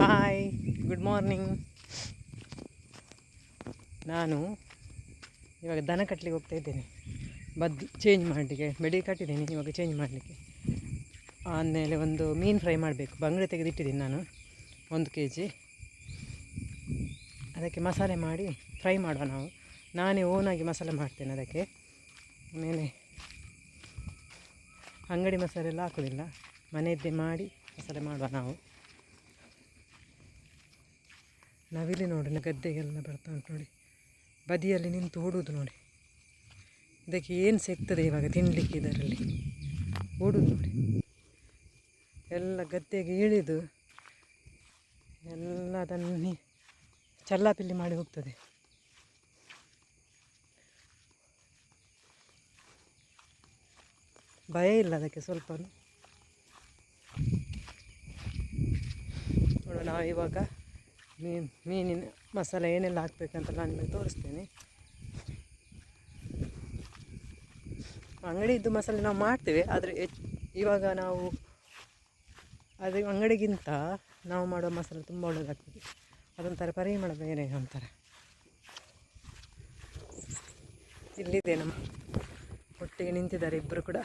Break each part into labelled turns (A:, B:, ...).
A: Hi, good morning. ನಾನು ಇವಾಗ ದನ ಕಟ್ಟಲಿಕ್ಕೆ ಹೋಗ್ತಾ ಇದ್ದೇನೆ. ಬದ್ದು ಚೇಂಜ್ ಮಾಡಲಿಕ್ಕೆ, ಬೆಳಿಗ್ಗೆ ಕಟ್ಟಿದ್ದೀನಿ, ಇವಾಗ ಚೇಂಜ್ ಮಾಡಲಿಕ್ಕೆ. ಆದಮೇಲೆ ಒಂದು ಮೀನು ಫ್ರೈ ಮಾಡಬೇಕು. ಬಂಗುಡೆ ತೆಗೆದಿಟ್ಟಿದ್ದೀನಿ ನಾನು 1 kg. ಅದಕ್ಕೆ ಮಸಾಲೆ ಮಾಡಿ ಫ್ರೈ ಮಾಡುವ ನಾವು. ನಾನೇ ಓನಾಗಿ ಮಸಾಲೆ ಮಾಡ್ತೇನೆ ಅದಕ್ಕೆ. ಆಮೇಲೆ ಅಂಗಡಿ ಮಸಾಲೆ ಎಲ್ಲ ಹಾಕೋದಿಲ್ಲ, ಮನೆಯದ್ದೇ ಮಾಡಿ ಮಸಾಲೆ ಮಾಡುವ ನಾವು. ನಾವಿಲ್ಲಿ ನೋಡಿ, ಗದ್ದೆಗೆಲ್ಲ ಬರ್ತಾ ಉಂಟು ನೋಡಿ, ಬದಿಯಲ್ಲಿ ನಿಂತು ಓಡುವುದು ನೋಡಿ. ಇದಕ್ಕೆ ಏನು ಸಿಗ್ತದೆ ಇವಾಗ ತಿನ್ನಲಿಕ್ಕೆ, ಇದರಲ್ಲಿ ಓಡುವುದು ನೋಡಿ. ಎಲ್ಲ ಗದ್ದೆಗೆ ಇಳಿದು ಎಲ್ಲ ಅದನ್ನು ಚಲ್ಲಾಪಿಲ್ಲಿ ಮಾಡಿ ಹೋಗ್ತದೆ. ಭಯ ಇಲ್ಲ ಅದಕ್ಕೆ ಸ್ವಲ್ಪ. ನೋಡುವ, ನಾವು ಇವಾಗ ಮೀನಿನ ಮಸಾಲೆ ಏನೆಲ್ಲ ಹಾಕಬೇಕಂತ ನಾನು ನಿಮಗೆ ತೋರಿಸ್ತೇನೆ. ಅಂಗಡಿದ್ದು ಮಸಾಲೆ ನಾವು ಮಾಡ್ತೇವೆ, ಆದರೆ ಇವಾಗ ನಾವು ಅದು ಅಂಗಡಿಗಿಂತ ನಾವು ಮಾಡುವ ಮಸಾಲೆ ತುಂಬ ಒಳ್ಳೆಯದಾಗ್ತದೆ. ಅದೊಂಥರ ಪರಿಮಳ ಬೇರೆ ಒಂಥರ. ಇಲ್ಲಿದೆ ನಮ್ಮ ಒಟ್ಟಿಗೆ ನಿಂತಿದ್ದಾರೆ ಇಬ್ಬರು ಕೂಡ.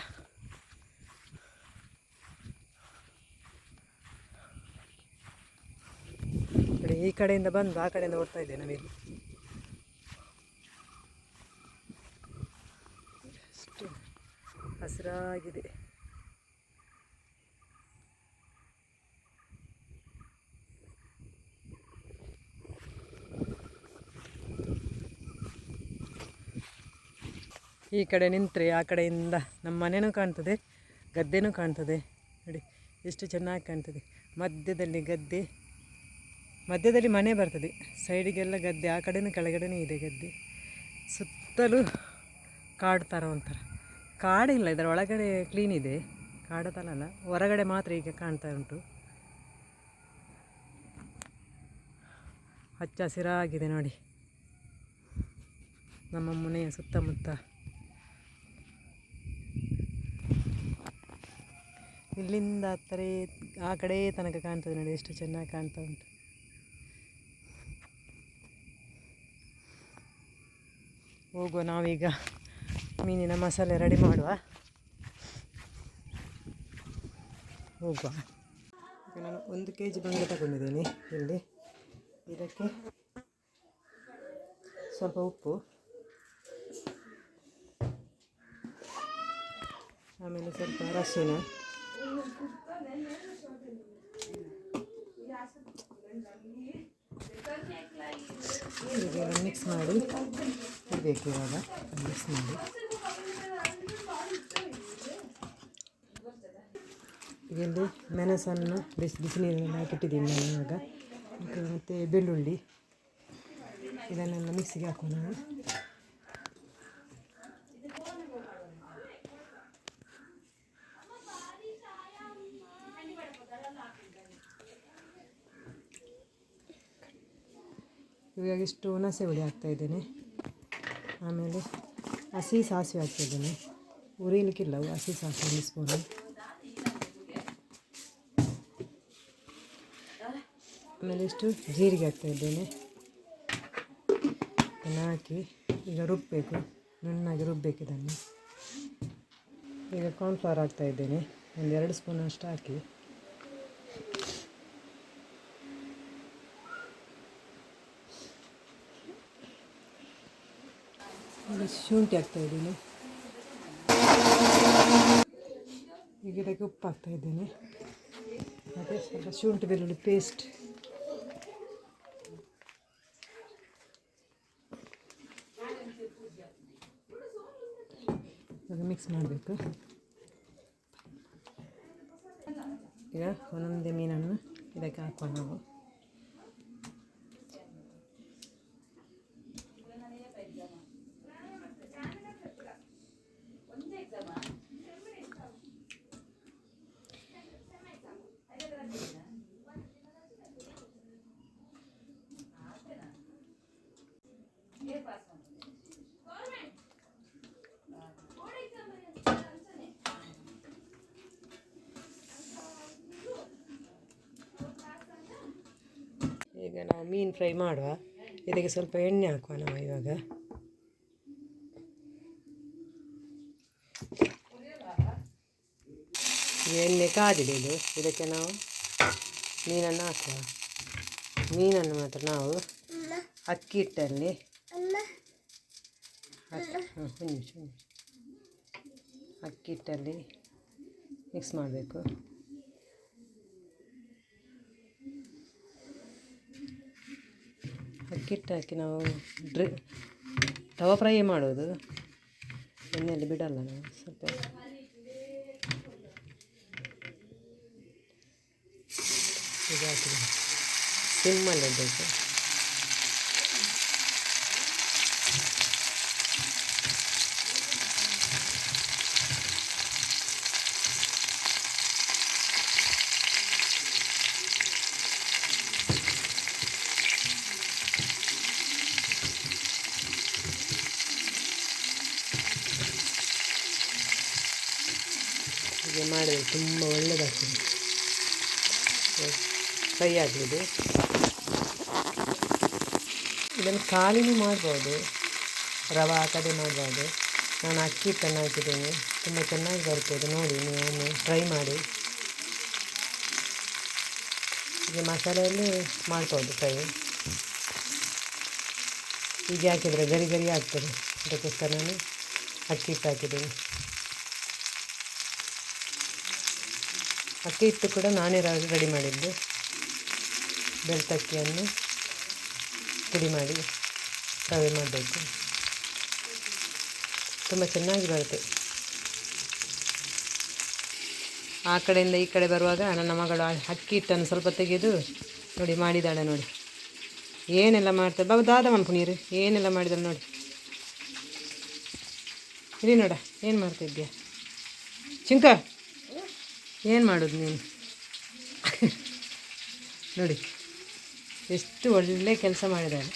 A: ಈ ಕಡೆಯಿಂದ ಬಂದು ಆ ಕಡೆಯಿಂದ ಓಡ್ತಾ ಇದ್ದೇವೆ ನಾವಿಲ್ಲಿ. ಅಷ್ಟು ಹಸಿರಾಗಿದೆ. ಈ ಕಡೆ ನಿಂತರೆ ಆ ಕಡೆಯಿಂದ ನಮ್ಮ ಮನೆಯೂ ಕಾಣ್ತದೆ, ಗದ್ದೆನೂ ಕಾಣ್ತದೆ ನೋಡಿ, ಎಷ್ಟು ಚೆನ್ನಾಗಿ ಕಾಣ್ತದೆ. ಮಧ್ಯದಲ್ಲಿ ಗದ್ದೆ, ಮಧ್ಯದಲ್ಲಿ ಮನೆ ಬರ್ತದೆ, ಸೈಡಿಗೆಲ್ಲ ಗದ್ದೆ, ಆ ಕಡೆನೂ ಕೆಳಗಡೆನೂ ಇದೆ ಗದ್ದೆ. ಸುತ್ತಲೂ ಕಾಡು ಥರ ಒಂಥರ. ಕಾಡಿಲ್ಲ, ಇದರ ಒಳಗಡೆ ಕ್ಲೀನ್ ಇದೆ, ಕಾಡು ಥರ ಅಲ್ಲ, ಹೊರಗಡೆ ಮಾತ್ರ ಈಗ ಕಾಣ್ತಾ ಉಂಟು. ಹಚ್ಚ ಹಸಿರಾಗಿದೆ ನೋಡಿ ನಮ್ಮ ಮನೆಯ ಸುತ್ತಮುತ್ತ. ಇಲ್ಲಿಂದ ಆ ಕಡೆ ತನಕ ಕಾಣ್ತದೆ ನೋಡಿ, ಎಷ್ಟು ಚೆನ್ನಾಗಿ ಕಾಣ್ತಾ ಉಂಟು. ಹೋಗುವ, ನಾವೀಗ ಮೀನಿನ ಮಸಾಲೆ ರೆಡಿ ಮಾಡುವ, ಹೋಗುವ. ಈಗ ನಾನು 1 kg ಬಂಗುಡೆ ತಗೊಂಡಿದ್ದೀನಿ. ಇಲ್ಲಿ ಇದಕ್ಕೆ ಸ್ವಲ್ಪ ಉಪ್ಪು, ಆಮೇಲೆ ಸ್ವಲ್ಪ ಅರಶಿನ, ಇದೆಲ್ಲ ಮಿಕ್ಸ್ ಮಾಡಿ ಇಡಬೇಕು. ಇವಾಗ ಮಿಕ್ಸ್ ಮಾಡಿ ಇಲ್ಲಿ ಮೆಣಸನ್ನು ಬಿಸಿ ನೀರಿನಲ್ಲಿ ಹಾಕಿಟ್ಟಿದ್ದೀನಿ ನಾನು ಇವಾಗ. ಮತ್ತು ಬೆಳ್ಳುಳ್ಳಿ, ಇದನ್ನೆಲ್ಲ ಮಿಕ್ಸಿಗೆ ಹಾಕೋಣ. ಇವಾಗ ಇಷ್ಟು ಹುಣಸೆ ಹುಳಿ ಹಾಕ್ತಾಯಿದ್ದೇನೆ. ಆಮೇಲೆ ಹಸಿ ಸಾಸಿವೆ ಹಾಕ್ತಾಯಿದ್ದೇನೆ, ಉರಿಲಿಕ್ಕಿಲ್ಲ, ಹಸಿ ಸಾಸಿವೆ 1 ಸ್ಪೂನು. ಆಮೇಲೆ ಇಷ್ಟು ಜೀರಿಗೆ ಹಾಕ್ತಾಯಿದ್ದೇನೆ. ಇದನ್ನು ಹಾಕಿ ಈಗ ರುಬ್ಬಬೇಕು, ನುಣ್ಣಗೆ ರುಬ್ಬಬೇಕು ಇದನ್ನು. ಈಗ ಕಾರ್ನ್ಫ್ಲವರ್ ಹಾಕ್ತಾಯಿದ್ದೇನೆ, 1-2 ಸ್ಪೂನ್ ಅಷ್ಟು ಹಾಕಿ. ಶುಂಠಿ ಹಾಕ್ತಾಯಿದ್ದೀನಿ. ಈಗ ಇದಕ್ಕೆ ಉಪ್ಪು ಹಾಕ್ತಾಯಿದ್ದೇನೆ, ಮತ್ತು ಸ್ವಲ್ಪ ಶುಂಠಿ ಬೆಳ್ಳುಳ್ಳಿ ಪೇಸ್ಟ್. ಇವಾಗ ಮಿಕ್ಸ್ ಮಾಡಬೇಕು. ಈಗ ಒಂದೊಂದೇ ಮೀನನ್ನು ಇದಕ್ಕೆ ಹಾಕೋಣ ನಾವು. ನಾವು ಮೀನು ಫ್ರೈ ಮಾಡುವ. ಇದಕ್ಕೆ ಸ್ವಲ್ಪ ಎಣ್ಣೆ ಹಾಕುವ ನಾವು ಇವಾಗ. ಎಣ್ಣೆ ಕಾದಿದೆ ಇದು. ಇದಕ್ಕೆ ನಾವು ಮೀನನ್ನು ಹಾಕುವ. ಮೀನನ್ನು ಮಾತ್ರ ನಾವು ಅಕ್ಕಿ ಹಿಟ್ಟಲ್ಲಿ ಅಕ್ಕಿ ಹಿಟ್ಟಲ್ಲಿ ಮಿಕ್ಸ್ ಮಾಡಬೇಕು. ಅಕ್ಕಿ ಹಿಟ್ಟು ಹಾಕಿ ನಾವು ತವಾ ಫ್ರೈ ಮಾಡೋದು, ಎಣ್ಣೆಯಲ್ಲಿ ಬಿಡಲ್ಲ ನಾವು. ಸ್ವಲ್ಪ ಇದು ಹಾಕಿ ಸಿಮ್ಮಲ್ಲಿ ಇಡಬೇಕು. ಹೀಗೆ ಮಾಡಿದರೆ ತುಂಬ ಒಳ್ಳೆಯದಾಗ್ತದೆ, ಫ್ರೈ ಆಗ್ಬೋದು. ಇದನ್ನು ಖಾಲಿನೂ ಮಾಡ್ಬೋದು, ರವೆ ಹಾಕದೆ ಮಾಡ್ಬೋದು. ನಾನು ಅಕ್ಕಿ ಹಿಟ್ಟನ್ನು ಹಾಕಿದ್ದೇನೆ, ತುಂಬ ಚೆನ್ನಾಗಿ ಬರ್ತದೆ. ನೋಡಿ, ನೀವು ಟ್ರೈ ಮಾಡಿ. ಹೀಗೆ ಮಸಾಲೆಯಲ್ಲಿ ಮಾಡ್ಬೋದು ಫ್ರೈ. ಹೀಗೆ ಹಾಕಿದರೆ ಗರಿ ಗರಿ ಆಗ್ತದೆ, ಅದಕ್ಕೋಸ್ಕರ ನಾನು ಅಕ್ಕಿ ಹಿಟ್ಟು ಹಾಕಿದ್ದೇನೆ. ಅಕ್ಕಿ ಹಿಟ್ಟು ಕೂಡ ನಾನೇ ರೆಡಿ ಮಾಡಿದ್ದು. ಬೆಳ್ತಕ್ಕಿಯನ್ನು ಪುಡಿ ಮಾಡಿ ರವೆ ಮಾಡಬೇಕು, ತುಂಬ ಚೆನ್ನಾಗಿ ಬರುತ್ತೆ. ಆ ಕಡೆಯಿಂದ ಈ ಕಡೆ ಬರುವಾಗ ನನ್ನ ಮಗಳು ಅಕ್ಕಿ ಹಿಟ್ಟನ್ನು ಸ್ವಲ್ಪ ತೆಗೆದು ನೋಡಿ ಮಾಡಿದ್ದಾಳೆ. ನೋಡಿ ಏನೆಲ್ಲ ಮಾಡ್ತಾರೆ. ಬಾಬು ದಾದ ಮನ್ಪು ನೀರು ಏನೆಲ್ಲ ಮಾಡಿದಾಳೆ ನೋಡಿ. ಇಲ್ಲಿ ನೋಡ, ಏನು ಮಾಡ್ತಿದ್ಯಾ ಚಿಂಕ? ಏನು ಮಾಡೋದು ನೀನು? ನೋಡಿ ಎಷ್ಟು ಒಳ್ಳೆ ಕೆಲಸ ಮಾಡಿದ್ದಾಳೆ.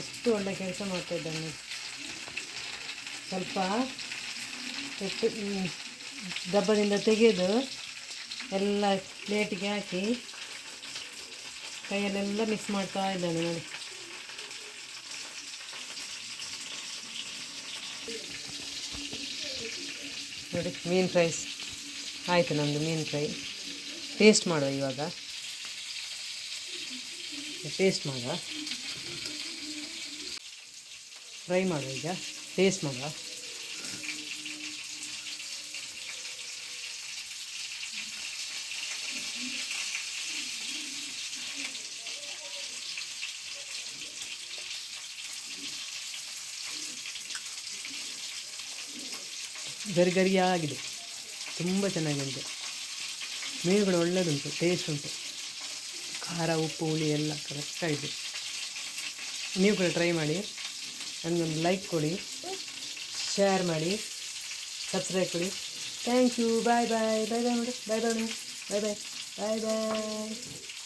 A: ಎಷ್ಟು ಒಳ್ಳೆ ಕೆಲಸ ಮಾಡ್ತಾಯಿದ್ದಾಳೆ ನೋಡಿ. ಸ್ವಲ್ಪ ಡಬ್ಬದಿಂದ ತೆಗೆದು ಎಲ್ಲ ಪ್ಲೇಟಿಗೆ ಹಾಕಿ ಕೈಯಲ್ಲೆಲ್ಲ ಮಿಕ್ಸ್ ಮಾಡ್ತಾ ಇದ್ದಾನೆ ನೋಡಿ. ನೋಡಿ ಮೀನು ಫ್ರೈ ಆಯಿತು ನಮ್ಮದು. ಮೀನು ಫ್ರೈ ಟೇಸ್ಟ್ ಮಾಡುವ ಇವಾಗ. ಟೇಸ್ಟ್ ಮಾಡುವ, ಫ್ರೈ ಮಾಡುವ ಈಗ. ಟೇಸ್ಟ್ ಮಾಡುವ. ಗರಿ ಗರಿಯಾಗಿದೆ, ತುಂಬ ಚೆನ್ನಾಗಿದೆ. ಮೀನುಗಳು ಒಳ್ಳೆಯದುಂಟು, ಟೇಸ್ಟ್ ಉಂಟು. ಖಾರ ಉಪ್ಪು ಹುಳಿ ಎಲ್ಲ ಕರೆಕ್ಟಾಗಿದೆ. ನೀವು ಕೂಡ ಟ್ರೈ ಮಾಡಿ. ನನಗೊಂದು ಲೈಕ್ ಕೊಡಿ, ಶೇರ್ ಮಾಡಿ, ಸಬ್ಸ್ಕ್ರೈಬ್ ಕೊಡಿ. Thank you. ಬಾಯ್ ಬಾಯ್. ಬಾಯ್ ಬಾಯ್ ಮಾಡಿ. ಬಾಯ್ ಬಾಯ್ ಬಾಯ್ ಬಾಯ್ ಬಾಯ್ ಬಾಯ್.